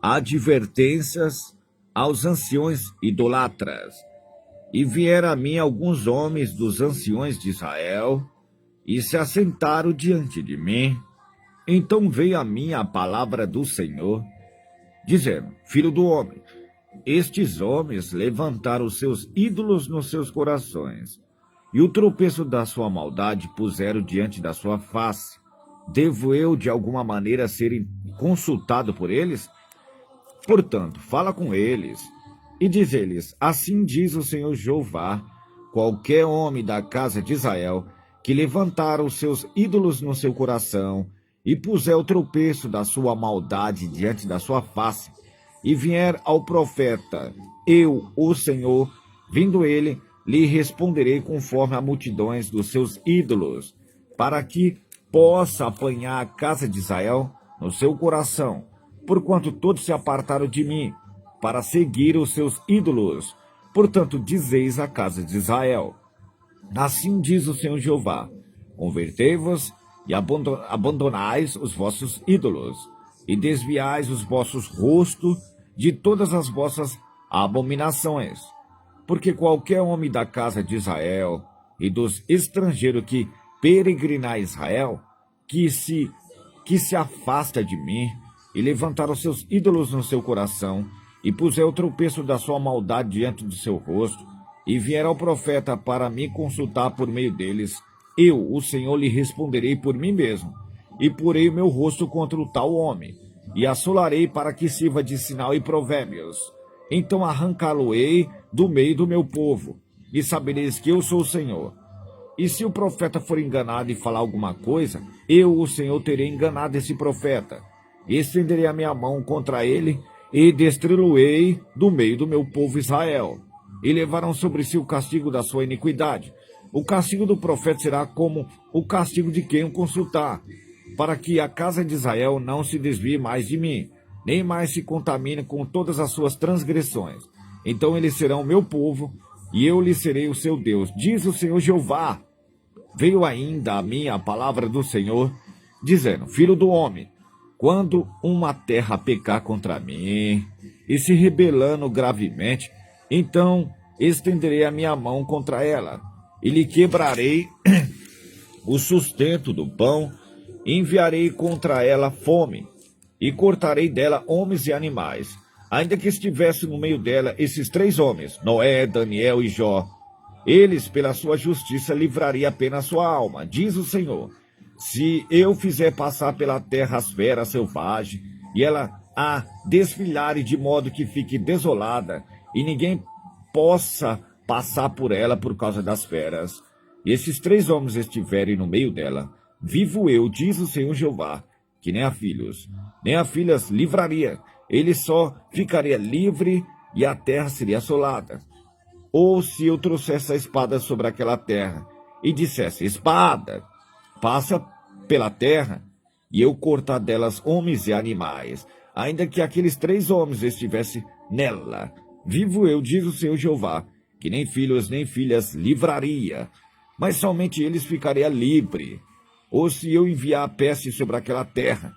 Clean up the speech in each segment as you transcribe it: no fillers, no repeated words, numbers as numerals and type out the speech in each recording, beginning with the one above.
advertências aos anciões idolatras. E vieram a mim alguns homens dos anciões de Israel, e se assentaram diante de mim. Então veio a mim a palavra do Senhor, dizendo: Filho do homem, estes homens levantaram os seus ídolos nos seus corações, e o tropeço da sua maldade puseram diante da sua face. Devo eu, de alguma maneira, ser consultado por eles? Portanto, fala com eles, e diz-lhes: Assim diz o Senhor Jeová: qualquer homem da casa de Israel que levantar os seus ídolos no seu coração, e puser o tropeço da sua maldade diante da sua face, e vier ao profeta, eu, o Senhor, vindo ele, lhe responderei conforme a multidões dos seus ídolos, para que possa apanhar a casa de Israel no seu coração, porquanto todos se apartaram de mim, para seguir os seus ídolos. Portanto, dizeis à casa de Israel: Assim diz o Senhor Jeová: Convertei-vos e abandonais os vossos ídolos, e desviais os vossos rostos de todas as vossas abominações. Porque qualquer homem da casa de Israel e dos estrangeiros que peregrinar a Israel, que se afasta de mim, e levantar os seus ídolos no seu coração, e puser o tropeço da sua maldade diante do seu rosto, e vier ao profeta para me consultar por meio deles, eu, o Senhor, lhe responderei por mim mesmo, e porei o meu rosto contra o tal homem, e assolarei para que sirva de sinal e provérbios. Então arrancá-lo-ei do meio do meu povo, e sabereis que eu sou o Senhor. E se o profeta for enganado e falar alguma coisa, eu, o Senhor, terei enganado esse profeta. Estenderei a minha mão contra ele, e destruí-lo-ei do meio do meu povo Israel. E levarão sobre si o castigo da sua iniquidade. O castigo do profeta será como o castigo de quem o consultar, para que a casa de Israel não se desvie mais de mim, nem mais se contamine com todas as suas transgressões. Então eles serão meu povo, e eu lhes serei o seu Deus, diz o Senhor Jeová. Veio ainda a mim a palavra do Senhor, dizendo: Filho do homem, quando uma terra pecar contra mim, e se rebelando gravemente, então estenderei a minha mão contra ela, e lhe quebrarei o sustento do pão, e enviarei contra ela fome, e cortarei dela homens e animais. Ainda que estivesse no meio dela esses 3 homens, Noé, Daniel e Jó, eles, pela sua justiça, livrariam apenas sua alma, diz o Senhor. Se eu fizer passar pela terra as feras selvagens, e ela a desfilhare de modo que fique desolada, e ninguém possa passar por ela por causa das feras, e esses 3 homens estiverem no meio dela, vivo eu, diz o Senhor Jeová, que nem a filhos, nem a filhas livraria, ele só ficaria livre e a terra seria assolada. Ou se eu trouxesse a espada sobre aquela terra e dissesse: Espada, passa pela terra, e eu cortar delas homens e animais, ainda que aqueles 3 homens estivessem nela, vivo eu, diz o Senhor Jeová, que nem filhos nem filhas livraria, mas somente eles ficariam livres. Ou se eu enviar a peste sobre aquela terra,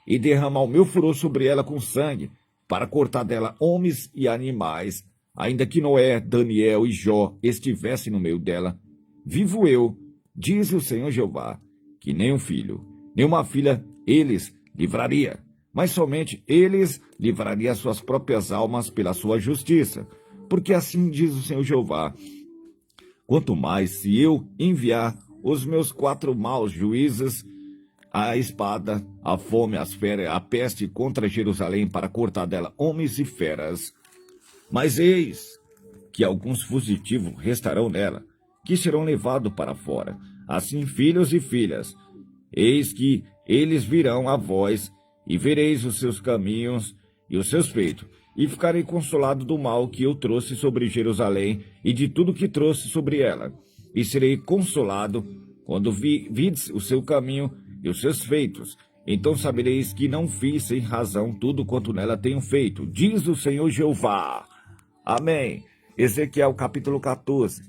e derramar o meu furor sobre ela com sangue, para cortar dela homens e animais, ainda que Noé, Daniel e Jó estivessem no meio dela, vivo eu, diz o Senhor Jeová, que nem um filho, nem uma filha eles livraria, mas somente eles livrariam as suas próprias almas pela sua justiça, porque assim diz o Senhor Jeová: quanto mais se eu enviar os meus 4 maus juízes, a espada, a fome, as feras, a peste contra Jerusalém, para cortar dela homens e feras. Mas eis que alguns fugitivos restarão nela, que serão levados para fora, assim filhos e filhas. Eis que eles virão a vós, e vereis os seus caminhos e os seus feitos, e ficarei consolado do mal que eu trouxe sobre Jerusalém e de tudo que trouxe sobre ela. E serei consolado quando vides o seu caminho e os seus feitos. Então sabereis que não fiz sem razão tudo quanto nela tenho feito, diz o Senhor Jeová. Amém. Ezequiel capítulo 14.